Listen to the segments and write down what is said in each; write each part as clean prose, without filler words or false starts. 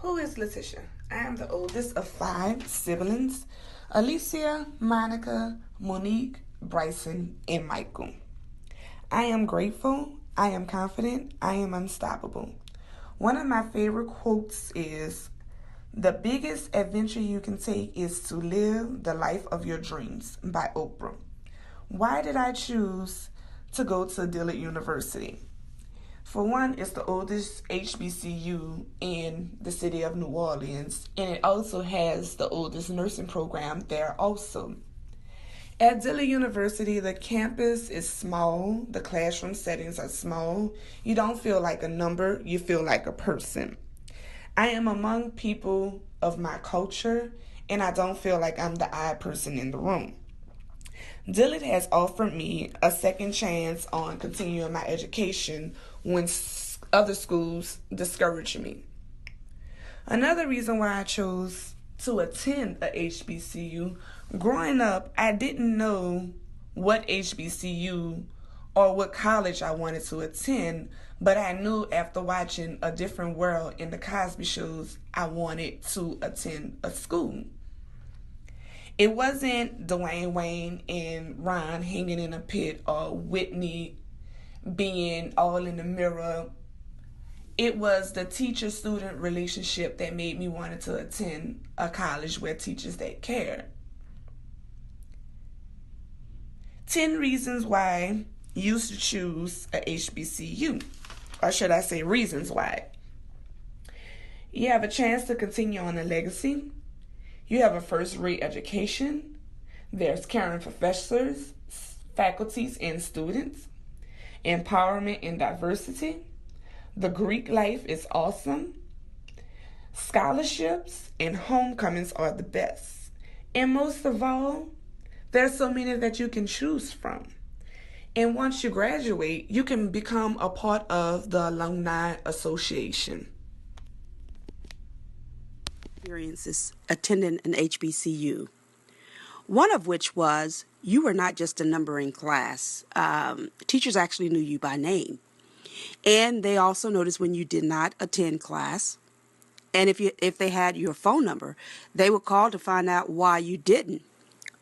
Who is Letitia? I am the oldest of five siblings: Alicia, Monica, Monique, Bryson, and Michael. I am grateful, I am confident, I am unstoppable. One of my favorite quotes is: "The biggest adventure you can take is to live the life of your dreams" by Oprah. Why did I choose to go to Dillard University? For one, it's the oldest HBCU in the city of New Orleans, and it also has the oldest nursing program there also. At Dillard University, the campus is small, the classroom settings are small. You don't feel like a number, you feel like a person. I am among people of my culture, and I don't feel like I'm the odd person in the room. Dillard has offered me a second chance on continuing my education when other schools discourage me. Another reason why I chose to attend a HBCU, growing up, I didn't know what HBCU or what college I wanted to attend, but I knew after watching A Different World in the Cosby shows, I wanted to attend a school. It wasn't Dwayne Wayne and Ron hanging in a pit or Whitney being all in the mirror. It was the teacher-student relationship that made me want to attend a college where teachers that cared. 10 reasons why you should choose a HBCU. Or should I say reasons why. You have a chance to continue on a legacy. You have a first-rate education. There's caring professors, faculties, and students. Empowerment and diversity. The Greek life is awesome. Scholarships and homecomings are the best. And most of all, there's so many that you can choose from. And once you graduate, you can become a part of the Alumni Association. Experiences attending an HBCU. One of which was you were not just a number in class. Teachers actually knew you by name. And they also noticed when you did not attend class. And if they had your phone number, they would call to find out why you didn't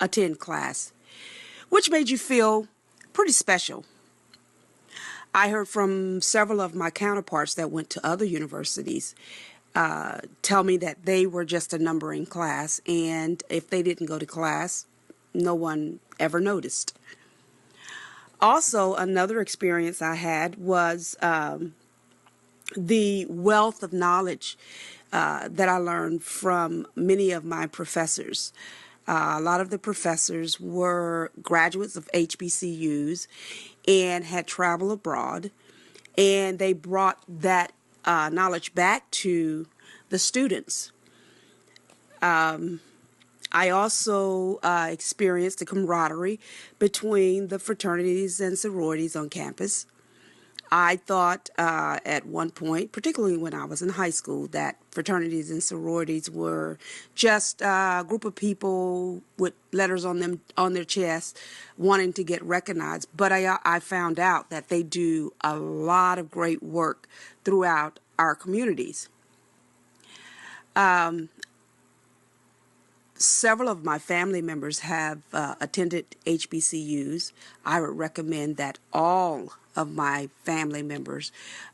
attend class, which made you feel pretty special. I heard from several of my counterparts that went to other universities tell me that they were just a number in class, and if they didn't go to class, no one ever noticed. Also, another experience I had was the wealth of knowledge that I learned from many of my professors. A lot of the professors were graduates of HBCUs and had traveled abroad, and they brought that knowledge back to the students. I also experienced the camaraderie between the fraternities and sororities on campus. I thought at one point, particularly when I was in high school, that fraternities and sororities were just a group of people with letters on their chests wanting to get recognized. But I found out that they do a lot of great work throughout our communities. Several of my family members have attended HBCUs. I would recommend that all of my family members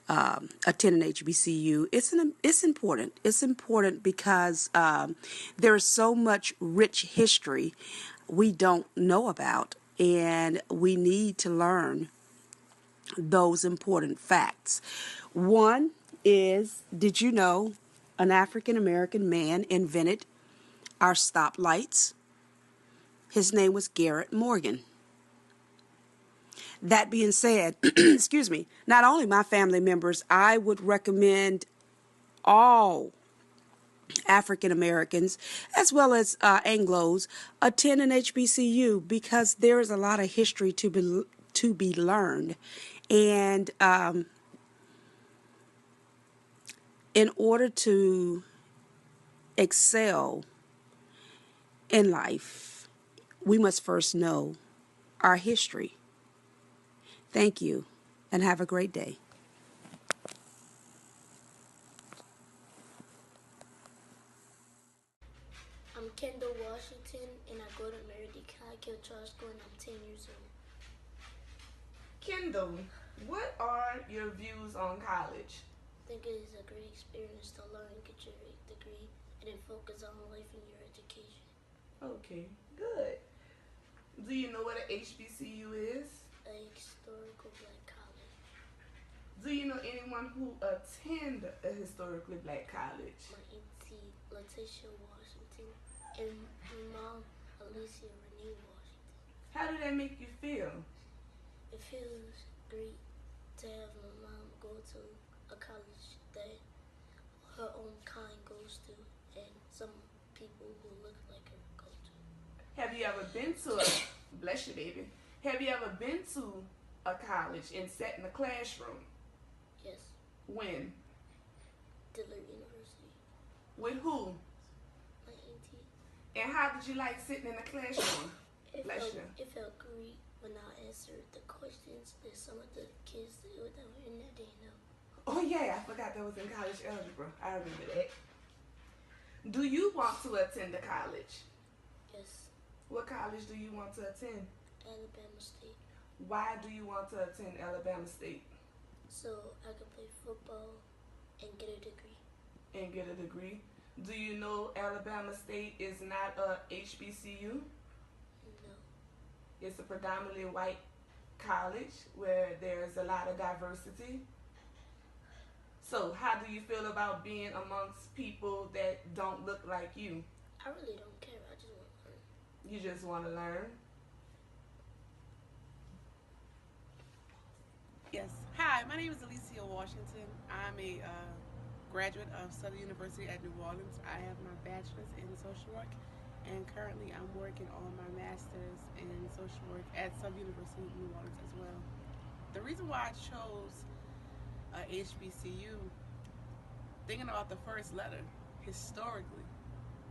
attend an HBCU. It's important. It's important because there is so much rich history we don't know about, and we need to learn those important facts. One is, did you know an African American man invented our stoplights? His name was Garrett Morgan. That being said, excuse me, not only my family members, I would recommend all African Americans as well as Anglos attend an HBCU because there is a lot of history to be learned. And in order to excel in life, we must first know our history. Thank you, and have a great day. Kendall Washington, and I go to Meredith Highkill Charter School, and I'm 10 years old. Kendall, what are your views on college? I think it is a great experience to learn, get your degree, and then focus on life and your education. Okay, good. Do you know what an HBCU is? A historical black college. Do you know anyone who attend a historically black college? My auntie, Letitia Washington, and my mom, Alicia Renee Washington. How did that make you feel? It feels great to have my mom go to a college that her own kind goes to, and some people who look like her go to. Have you ever been to a, bless you baby, have you ever been to a college and sat in a classroom? Yes. When? Dillard University. With who? My auntie. And how did you like sitting in the classroom? It felt great when I answered the questions that some of the kids that were in there didn't know. Oh yeah, I forgot that was in college algebra. I remember that. Do you want to attend a college? Yes. What college do you want to attend? Alabama State. Why do you want to attend Alabama State? So I can play football and get a degree. And get a degree? Do you know Alabama State is not a HBCU? No. It's a predominantly white college where there's a lot of diversity. So how do you feel about being amongst people that don't look like you? I really don't care. I just want to learn. You just want to learn? Yes. Hi, my name is Alicia Washington. I'm a graduate of Southern University at New Orleans. I have my bachelor's in social work, and currently I'm working on my master's in social work at Southern University of New Orleans as well. The reason why I chose HBCU, thinking about the first letter, historically,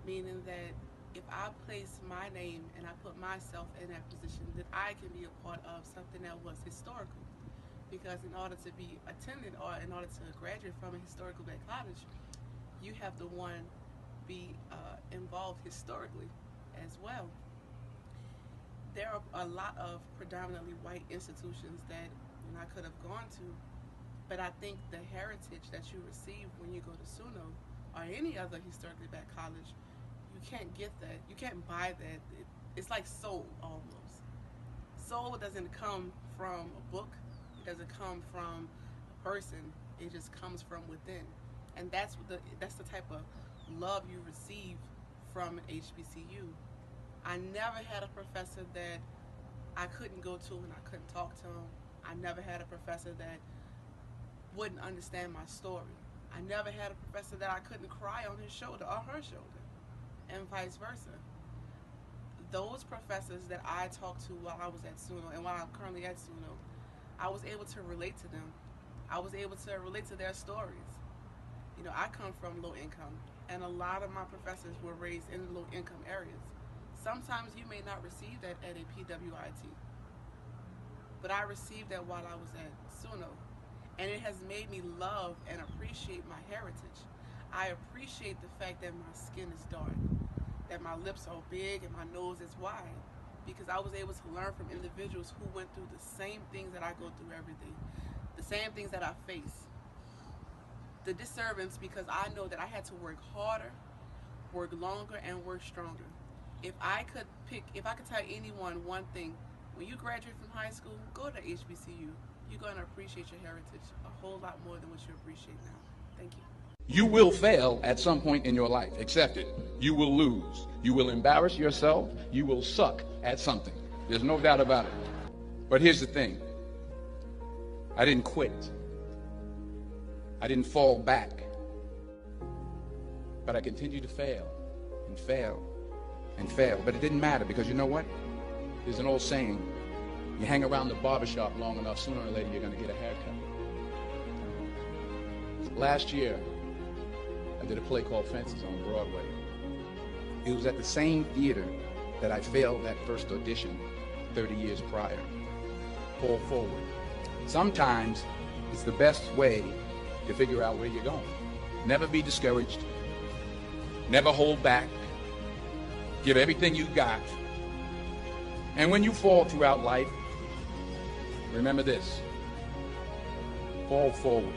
meaning that if I place my name and I put myself in that position, that I can be a part of something that was historical. Because in order to be attended or in order to graduate from a historical black college, you have to be involved historically as well. There are a lot of predominantly white institutions that I could have gone to, but I think the heritage that you receive when you go to SUNO or any other historically black college, you can't get that. You can't buy that. It's like soul almost. Soul doesn't come from a book. It doesn't come from a person. It just comes from within, and that's the type of love you receive from an HBCU. I never had a professor that I couldn't go to and I couldn't talk to him. I never had a professor that wouldn't understand my story. I never had a professor that I couldn't cry on his shoulder or her shoulder, and vice versa. Those professors that I talked to while I was at SUNO and while I'm currently at SUNO, I was able to relate to them. I was able to relate to their stories. You know, I come from low income, and a lot of my professors were raised in low income areas. Sometimes you may not receive that at a PWIT, but I received that while I was at SUNO, and it has made me love and appreciate my heritage. I appreciate the fact that my skin is dark, that my lips are big and my nose is wide, because I was able to learn from individuals who went through the same things that I go through every day, the same things that I face. The disservice, because I know that I had to work harder, work longer, and work stronger. If I could tell anyone one thing, when you graduate from high school, go to HBCU. You're going to appreciate your heritage a whole lot more than what you appreciate now. Thank you. You will fail at some point in your life. Accept it. You will lose. You will embarrass yourself. You will suck at something. There's no doubt about it. But here's the thing. I didn't quit. I didn't fall back. But I continued to fail and fail and fail. But it didn't matter, because you know what? There's an old saying. You hang around the barbershop long enough, sooner or later you're going to get a haircut. Last year, I did a play called Fences on Broadway. It was at the same theater that I failed that first audition 30 years prior. Fall forward. Sometimes it's the best way to figure out where you're going. Never be discouraged. Never hold back. Give everything you got. And when you fall throughout life, remember this. Fall forward.